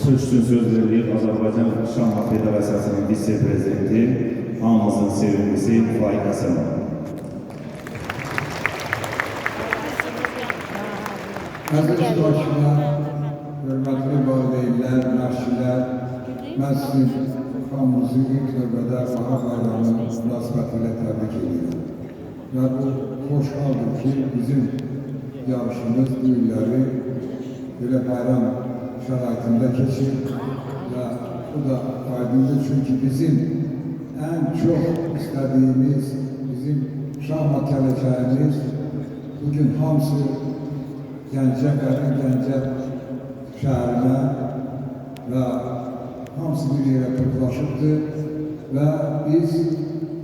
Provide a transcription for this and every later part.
Söz üçün söz verilir Azərbaycan Şahmat Federasiyasının vitse-prezidenti, hamımızın sevimlisi Faik Həsənov. Əziz iştirakçılar, hörmətli valideynlər, məşqçilər, mən sizin hamınızı ilk növbədə Bahar Bayramı münasibətilə təbrik edirəm. Və bu xoş haldır ki, bizim yarışımız bu illəri belə bayram şəraitində keçir və bu da aydındır, çünki bizim ən çox istədiyimiz, bizim şahmat gələcəyimiz bugün hamısı Gəncə, Qədim Gəncə şəhərinə və hamısı bir yerə toplaşıbdır və biz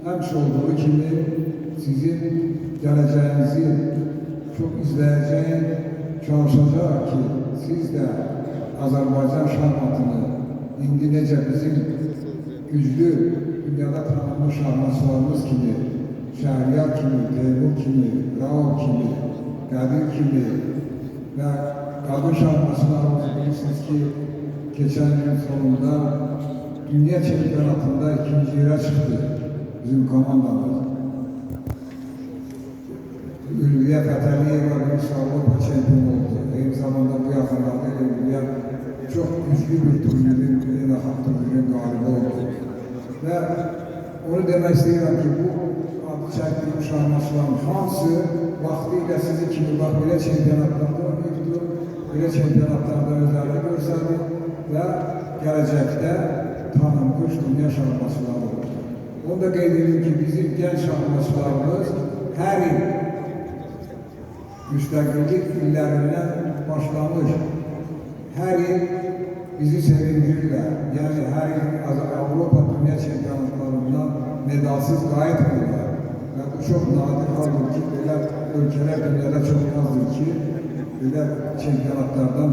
həmişə olduğu kimi sizin gələcəyinizi çox izləyəcəyik, çalışacaq ki, siz də Azərbaycan şahmatını indi necə bizim güclü dünyada tanınmış şahmatçılarımız kimi, Şəhriyar kimi, Teymur kimi, Rauf kimi, Qədir kimi və qadın şahmatçılarımız bilirsiniz ki, geçen gün sonunda dünya çempionatında ikinci yere çıktı bizim komandamız. Ülviye Fətəliyeva bir Avrupa çempion oldu. Aynı zamanda bu yaxınlarda Ülviye çok güçlü bir turnirin, beynəlxalq turnirin qalibi oldu. Ve onu demək istəyirəm ki, bu adı çəkdiyim şahmatçıların hamısı vaxtilə sizi kimi bax belə çempionatlarda oynayıbdı, belə çempionatlarda özlərini görsədi və gələcəkdə tanınmış dünya şahmatçıları olur. Onu da qeyd edim ki, bizim genç şahmatçılarımız hər il müstəqillik illərindən başlamış, hər il bizi sevindirirlər. Yəni, hər il Avropa dünya çempionatlarından medalsız qayıtmırlar. Və bu çox nadir haldır ki, belə ölkələr dünyada çox azdır ki, belə çempionatlardan